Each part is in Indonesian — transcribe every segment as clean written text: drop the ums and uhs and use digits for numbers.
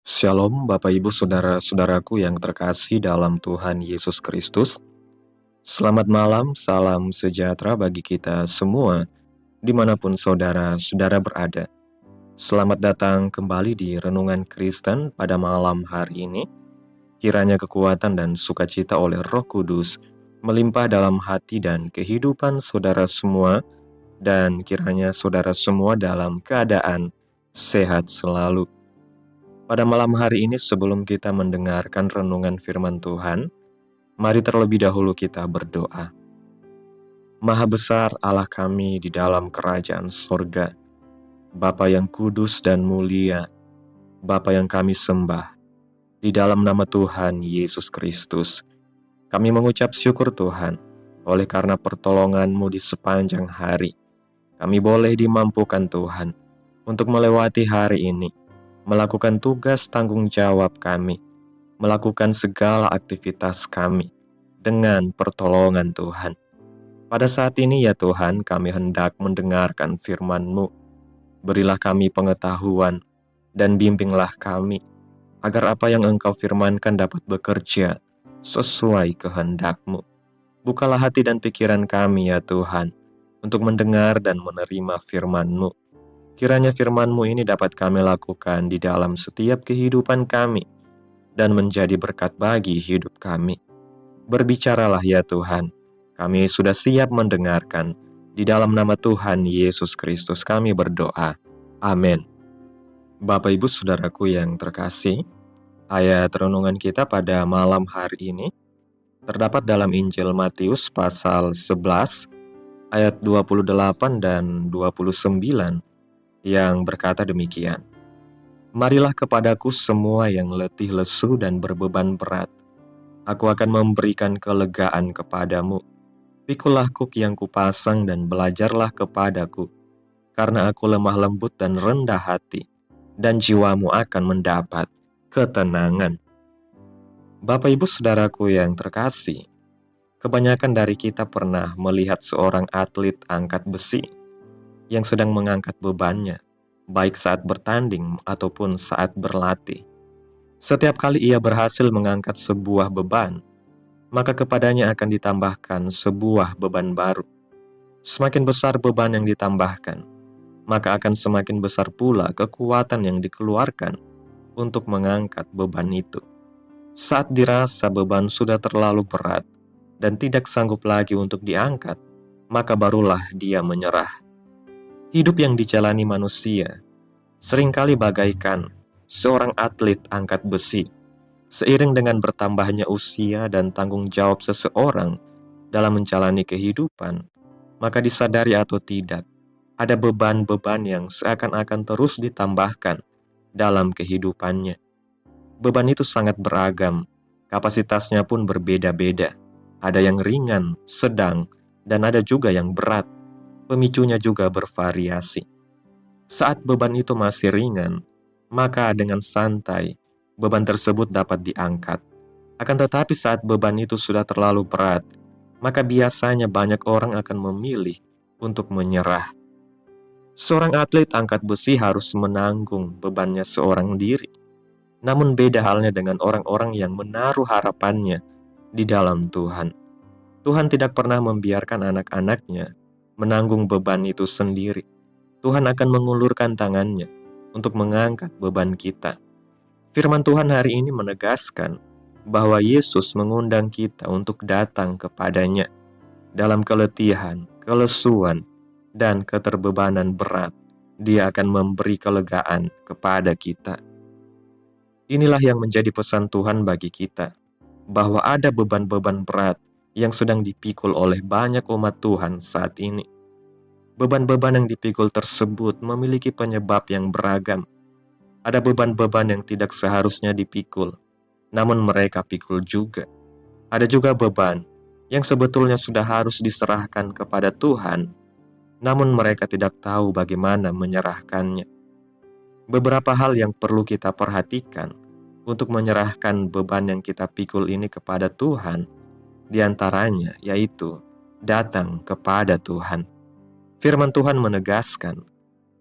Shalom Bapak Ibu Saudara-saudaraku yang terkasih dalam Tuhan Yesus Kristus. Selamat malam, salam sejahtera bagi kita semua dimanapun saudara-saudara berada. Selamat datang kembali di Renungan Kristen pada malam hari ini. Kiranya kekuatan dan sukacita oleh Roh Kudus melimpah dalam hati dan kehidupan saudara semua, dan kiranya saudara semua dalam keadaan sehat selalu. Pada malam hari ini sebelum kita mendengarkan renungan firman Tuhan, mari terlebih dahulu kita berdoa. Maha besar Allah kami di dalam kerajaan sorga, Bapa yang kudus dan mulia, Bapa yang kami sembah, di dalam nama Tuhan Yesus Kristus, kami mengucap syukur Tuhan, oleh karena pertolongan-Mu di sepanjang hari. Kami boleh dimampukan Tuhan, untuk melewati hari ini, melakukan tugas tanggung jawab kami, melakukan segala aktivitas kami dengan pertolongan Tuhan. Pada saat ini ya Tuhan, kami hendak mendengarkan firman-Mu. Berilah kami pengetahuan dan bimbinglah kami, agar apa yang Engkau firmankan dapat bekerja sesuai kehendak-Mu. Bukalah hati dan pikiran kami ya Tuhan, untuk mendengar dan menerima firman-Mu. Kiranya firman-Mu ini dapat kami lakukan di dalam setiap kehidupan kami, dan menjadi berkat bagi hidup kami. Berbicaralah ya Tuhan, kami sudah siap mendengarkan. Di dalam nama Tuhan Yesus Kristus kami berdoa. Amin. Bapak Ibu Saudaraku yang terkasih, ayat renungan kita pada malam hari ini terdapat dalam Injil Matius pasal 11 ayat 28 dan 29 yang berkata demikian. Marilah kepadaku semua yang letih lesu dan berbeban berat. Aku akan memberikan kelegaan kepadamu. Pikulah kuk yang kupasang dan belajarlah kepadaku, karena aku lemah lembut dan rendah hati, dan jiwamu akan mendapat ketenangan. Bapak Ibu Saudaraku yang terkasih, kebanyakan dari kita pernah melihat seorang atlet angkat besi yang sedang mengangkat bebannya, baik saat bertanding ataupun saat berlatih. Setiap kali ia berhasil mengangkat sebuah beban, maka kepadanya akan ditambahkan sebuah beban baru. Semakin besar beban yang ditambahkan, maka akan semakin besar pula kekuatan yang dikeluarkan untuk mengangkat beban itu. Saat dirasa beban sudah terlalu berat dan tidak sanggup lagi untuk diangkat, maka barulah dia menyerah. Hidup yang dijalani manusia seringkali bagaikan seorang atlet angkat besi. Seiring dengan bertambahnya usia dan tanggung jawab seseorang dalam menjalani kehidupan, maka disadari atau tidak, ada beban-beban yang seakan-akan terus ditambahkan dalam kehidupannya. Beban itu sangat beragam, kapasitasnya pun berbeda-beda. Ada yang ringan, sedang, dan ada juga yang berat. Pemicunya juga bervariasi. Saat beban itu masih ringan, maka dengan santai, beban tersebut dapat diangkat. Akan tetapi saat beban itu sudah terlalu berat, maka biasanya banyak orang akan memilih untuk menyerah. Seorang atlet angkat besi harus menanggung bebannya seorang diri. Namun beda halnya dengan orang-orang yang menaruh harapannya di dalam Tuhan. Tuhan tidak pernah membiarkan anak-anaknya menanggung beban itu sendiri. Tuhan akan mengulurkan tangannya untuk mengangkat beban kita. Firman Tuhan hari ini menegaskan bahwa Yesus mengundang kita untuk datang kepadanya dalam keletihan, kelesuan, dan keterbebanan berat. Dia akan memberi kelegaan kepada kita. Inilah yang menjadi pesan Tuhan bagi kita, bahwa ada beban-beban berat yang sedang dipikul oleh banyak umat Tuhan saat ini. Beban-beban yang dipikul tersebut memiliki penyebab yang beragam. Ada beban-beban yang tidak seharusnya dipikul, namun mereka pikul juga. Ada juga beban yang sebetulnya sudah harus diserahkan kepada Tuhan, namun mereka tidak tahu bagaimana menyerahkannya. Beberapa hal yang perlu kita perhatikan untuk menyerahkan beban yang kita pikul ini kepada Tuhan, diantaranya yaitu datang kepada Tuhan. Firman Tuhan menegaskan,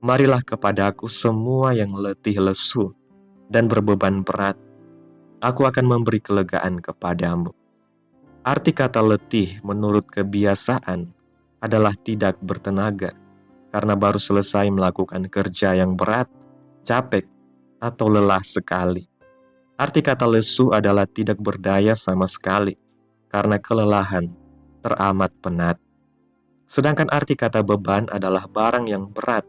marilah kepadaku semua yang letih lesu dan berbeban berat, aku akan memberi kelegaan kepadamu. Arti kata letih menurut kebiasaan adalah tidak bertenaga, karena baru selesai melakukan kerja yang berat, capek, atau lelah sekali. Arti kata lesu adalah tidak berdaya sama sekali, karena kelelahan, teramat penat. Sedangkan arti kata beban adalah barang yang berat,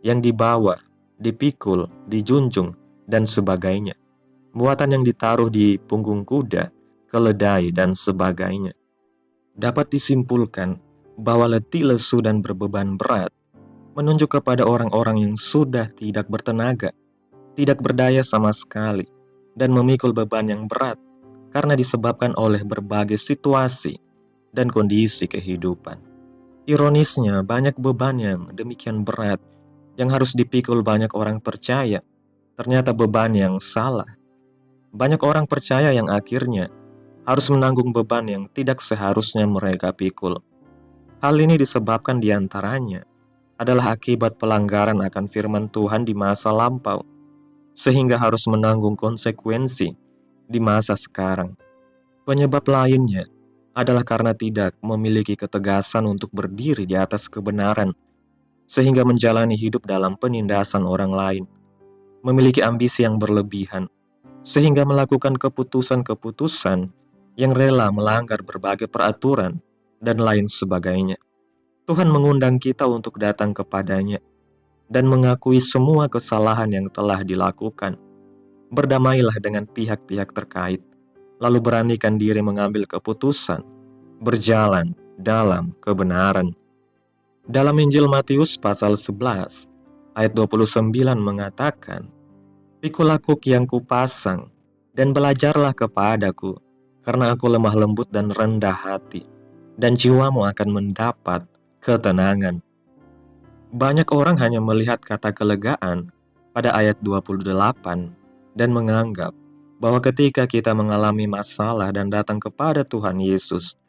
yang dibawa, dipikul, dijunjung, dan sebagainya. Muatan yang ditaruh di punggung kuda, keledai, dan sebagainya. Dapat disimpulkan bahwa letih, lesu, dan berbeban berat menunjuk kepada orang-orang yang sudah tidak bertenaga, tidak berdaya sama sekali, dan memikul beban yang berat karena disebabkan oleh berbagai situasi dan kondisi kehidupan. Ironisnya, banyak beban yang demikian berat yang harus dipikul banyak orang percaya, ternyata beban yang salah. Banyak orang percaya yang akhirnya harus menanggung beban yang tidak seharusnya mereka pikul. Hal ini disebabkan diantaranya adalah akibat pelanggaran akan firman Tuhan di masa lampau, sehingga harus menanggung konsekuensi di masa sekarang. Penyebab lainnya adalah karena tidak memiliki ketegasan untuk berdiri di atas kebenaran, sehingga menjalani hidup dalam penindasan orang lain, memiliki ambisi yang berlebihan, sehingga melakukan keputusan-keputusan yang rela melanggar berbagai peraturan dan lain sebagainya. Tuhan mengundang kita untuk datang kepadanya dan mengakui semua kesalahan yang telah dilakukan. Berdamailah dengan pihak-pihak terkait, lalu beranikan diri mengambil keputusan, berjalan dalam kebenaran. Dalam Injil Matius pasal 11, ayat 29 mengatakan, "Pikulah kuk yang kupasang, dan belajarlah kepadaku, karena aku lemah lembut dan rendah hati, dan jiwamu akan mendapat ketenangan." Banyak orang hanya melihat kata kelegaan pada ayat 28 dan menganggap bahwa ketika kita mengalami masalah dan datang kepada Tuhan Yesus,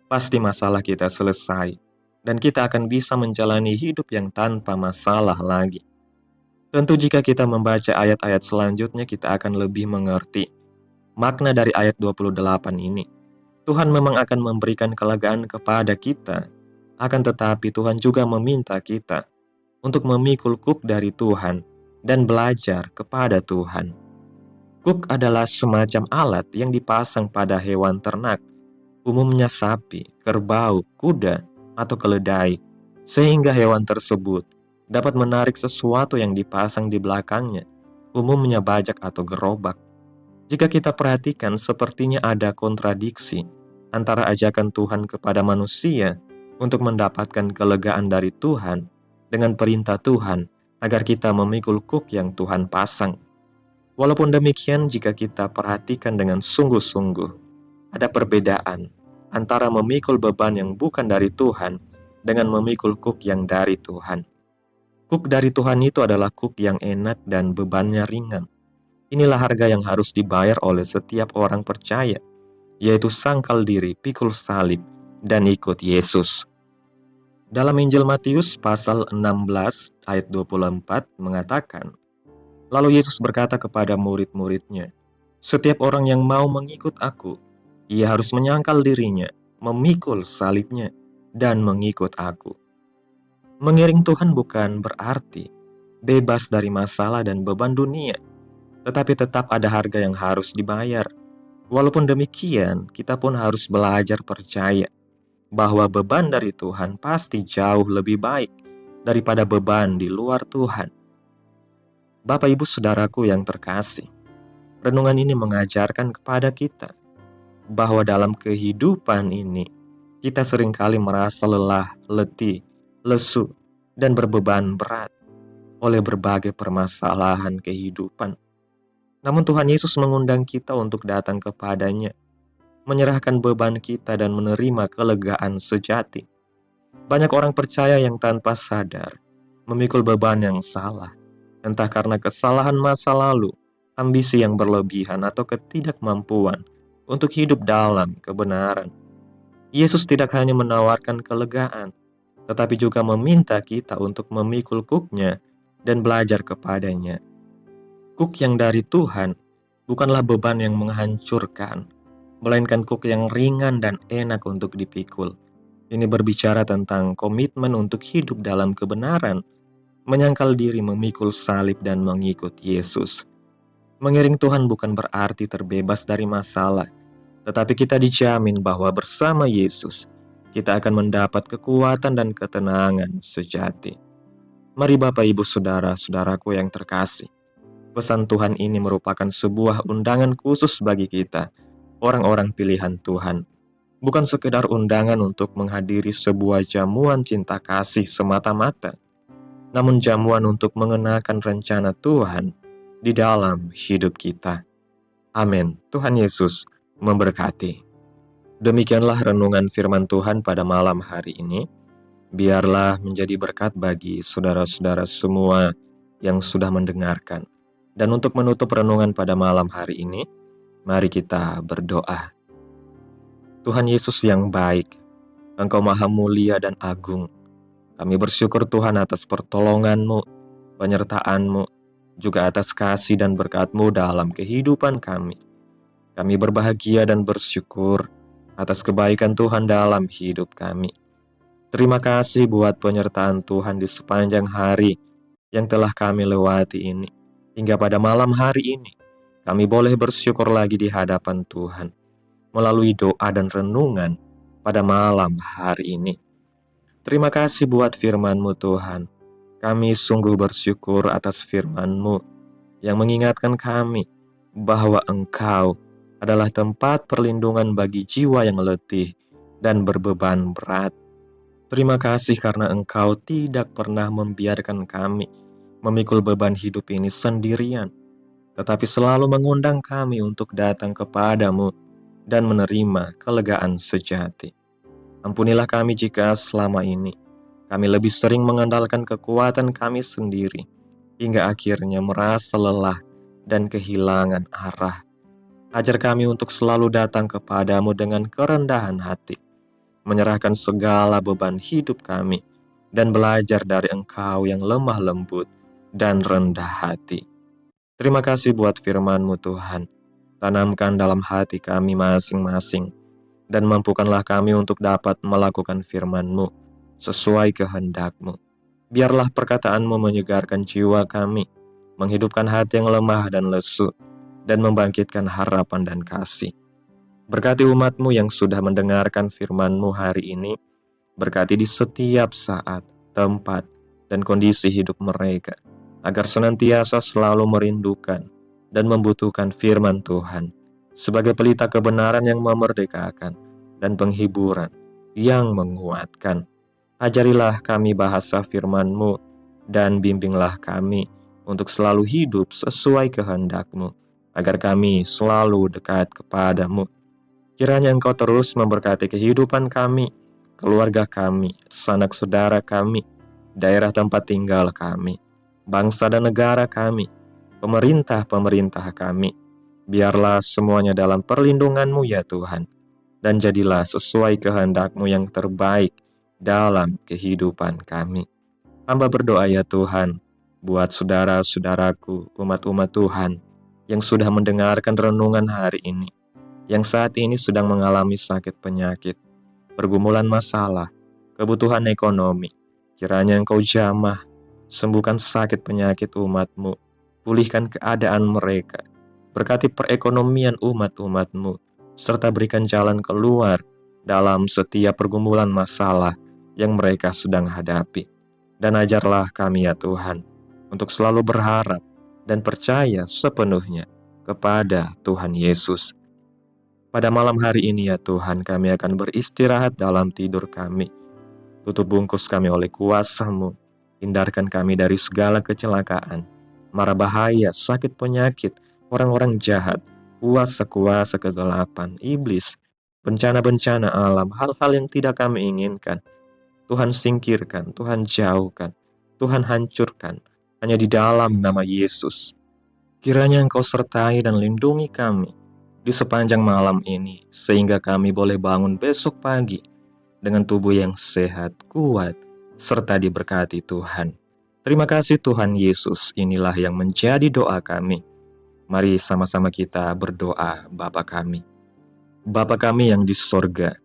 pasti masalah kita selesai dan kita akan bisa menjalani hidup yang tanpa masalah lagi. Tentu jika kita membaca ayat-ayat selanjutnya, kita akan lebih mengerti makna dari ayat 28 ini. Tuhan memang akan memberikan kelegaan kepada kita, akan tetapi Tuhan juga meminta kita untuk memikul kuk dari Tuhan dan belajar kepada Tuhan. Kuk adalah semacam alat yang dipasang pada hewan ternak, umumnya sapi, kerbau, kuda, atau keledai, sehingga hewan tersebut dapat menarik sesuatu yang dipasang di belakangnya, umumnya bajak atau gerobak. Jika kita perhatikan, sepertinya ada kontradiksi antara ajakan Tuhan kepada manusia untuk mendapatkan kelegaan dari Tuhan dengan perintah Tuhan agar kita memikul kuk yang Tuhan pasang. Walaupun demikian, jika kita perhatikan dengan sungguh-sungguh, ada perbedaan antara memikul beban yang bukan dari Tuhan dengan memikul kuk yang dari Tuhan. Kuk dari Tuhan itu adalah kuk yang enak dan bebannya ringan. Inilah harga yang harus dibayar oleh setiap orang percaya, yaitu sangkal diri, pikul salib, dan ikut Yesus. Dalam Injil Matius pasal 16 ayat 24 mengatakan, "Lalu Yesus berkata kepada murid-muridnya, 'Setiap orang yang mau mengikut aku, ia harus menyangkal dirinya, memikul salibnya, dan mengikut aku.'" Mengiring Tuhan bukan berarti bebas dari masalah dan beban dunia, tetapi tetap ada harga yang harus dibayar. Walaupun demikian, kita pun harus belajar percaya bahwa beban dari Tuhan pasti jauh lebih baik daripada beban di luar Tuhan. Bapak, Ibu, Saudaraku yang terkasih, renungan ini mengajarkan kepada kita bahwa dalam kehidupan ini kita seringkali merasa lelah, letih, lesu, dan berbeban berat oleh berbagai permasalahan kehidupan. Namun Tuhan Yesus mengundang kita untuk datang kepadanya, menyerahkan beban kita dan menerima kelegaan sejati. Banyak orang percaya yang tanpa sadar memikul beban yang salah, entah karena kesalahan masa lalu, ambisi yang berlebihan, atau ketidakmampuan untuk hidup dalam kebenaran. Yesus tidak hanya menawarkan kelegaan, tetapi juga meminta kita untuk memikul kuknya dan belajar kepadanya. Kuk yang dari Tuhan bukanlah beban yang menghancurkan, melainkan kuk yang ringan dan enak untuk dipikul. Ini berbicara tentang komitmen untuk hidup dalam kebenaran, menyangkal diri memikul salib dan mengikut Yesus. Mengiring Tuhan bukan berarti terbebas dari masalah, tetapi kita dijamin bahwa bersama Yesus, kita akan mendapat kekuatan dan ketenangan sejati. Mari Bapak Ibu Saudara-saudaraku yang terkasih, pesan Tuhan ini merupakan sebuah undangan khusus bagi kita, orang-orang pilihan Tuhan. Bukan sekedar undangan untuk menghadiri sebuah jamuan cinta kasih semata-mata, namun jamuan untuk mengenakan rencana Tuhan di dalam hidup kita. Amin. Tuhan Yesus memberkati. Demikianlah renungan firman Tuhan pada malam hari ini. Biarlah menjadi berkat bagi saudara-saudara semua yang sudah mendengarkan. Dan untuk menutup renungan pada malam hari ini, mari kita berdoa. Tuhan Yesus yang baik, Engkau maha mulia dan agung. Kami bersyukur Tuhan atas pertolongan-Mu, penyertaan-Mu, juga atas kasih dan berkat-Mu dalam kehidupan kami. Kami berbahagia dan bersyukur atas kebaikan Tuhan dalam hidup kami. Terima kasih buat penyertaan Tuhan di sepanjang hari yang telah kami lewati ini. Hingga pada malam hari ini, kami boleh bersyukur lagi di hadapan Tuhan melalui doa dan renungan pada malam hari ini. Terima kasih buat firman-Mu Tuhan. Kami sungguh bersyukur atas firman-Mu yang mengingatkan kami bahwa Engkau adalah tempat perlindungan bagi jiwa yang letih dan berbeban berat. Terima kasih karena Engkau tidak pernah membiarkan kami memikul beban hidup ini sendirian, tetapi selalu mengundang kami untuk datang kepadamu dan menerima kelegaan sejati. Ampunilah kami jika selama ini kami lebih sering mengandalkan kekuatan kami sendiri, hingga akhirnya merasa lelah dan kehilangan arah. Ajar kami untuk selalu datang kepadamu dengan kerendahan hati, menyerahkan segala beban hidup kami, dan belajar dari Engkau yang lemah lembut dan rendah hati. Terima kasih buat firman-Mu Tuhan. Tanamkan dalam hati kami masing-masing, dan mampukanlah kami untuk dapat melakukan firman-Mu sesuai kehendak-Mu. Biarlah perkataan-Mu menyegarkan jiwa kami, menghidupkan hati yang lemah dan lesu, dan membangkitkan harapan dan kasih. Berkati umat-Mu yang sudah mendengarkan firman-Mu hari ini, berkati di setiap saat, tempat, dan kondisi hidup mereka, agar senantiasa selalu merindukan dan membutuhkan firman Tuhan sebagai pelita kebenaran yang memerdekakan dan penghiburan yang menguatkan. Ajarilah kami bahasa firman-Mu dan bimbinglah kami untuk selalu hidup sesuai kehendak-Mu, agar kami selalu dekat kepadamu. Kiranya Engkau terus memberkati kehidupan kami, keluarga kami, sanak saudara kami, daerah tempat tinggal kami, bangsa dan negara kami, pemerintah-pemerintah kami. Biarlah semuanya dalam perlindungan-Mu ya Tuhan, dan jadilah sesuai kehendak-Mu yang terbaik dalam kehidupan kami. Hamba berdoa ya Tuhan, buat saudara-saudaraku, umat-umat Tuhan, yang sudah mendengarkan renungan hari ini, yang saat ini sedang mengalami sakit penyakit, pergumulan masalah, kebutuhan ekonomi. Kiranya Engkau jamah, sembuhkan sakit penyakit umat-Mu, pulihkan keadaan mereka, berkati perekonomian umat-umat-Mu, serta berikan jalan keluar dalam setiap pergumulan masalah yang mereka sedang hadapi. Dan ajarlah kami ya Tuhan, untuk selalu berharap dan percaya sepenuhnya kepada Tuhan Yesus. Pada malam hari ini ya Tuhan, kami akan beristirahat dalam tidur kami. Tutup bungkus kami oleh kuasa-Mu, hindarkan kami dari segala kecelakaan, mara bahaya, sakit penyakit, orang-orang jahat, kuasa-kuasa kegelapan, iblis, bencana-bencana alam, hal-hal yang tidak kami inginkan. Tuhan singkirkan, Tuhan jauhkan, Tuhan hancurkan, hanya di dalam nama Yesus. Kiranya Engkau sertai dan lindungi kami di sepanjang malam ini, sehingga kami boleh bangun besok pagi dengan tubuh yang sehat, kuat, serta diberkati Tuhan. Terima kasih Tuhan Yesus, inilah yang menjadi doa kami. Mari sama-sama kita berdoa. Bapa kami. Bapa kami yang di sorga,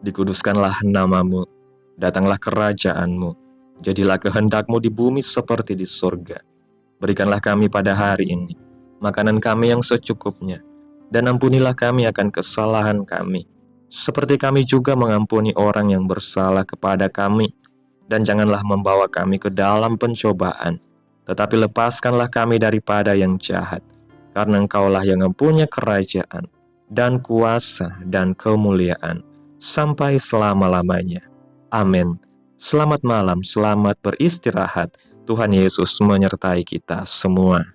dikuduskanlah namamu, datanglah kerajaan-Mu, jadilah kehendak-Mu di bumi seperti di sorga. Berikanlah kami pada hari ini makanan kami yang secukupnya, dan ampunilah kami akan kesalahan kami, seperti kami juga mengampuni orang yang bersalah kepada kami. Dan janganlah membawa kami ke dalam pencobaan, tetapi lepaskanlah kami daripada yang jahat, karena Engkaulah yang mempunyai kerajaan, dan kuasa, dan kemuliaan, sampai selama-lamanya. Amin. Selamat malam, selamat beristirahat. Tuhan Yesus menyertai kita semua.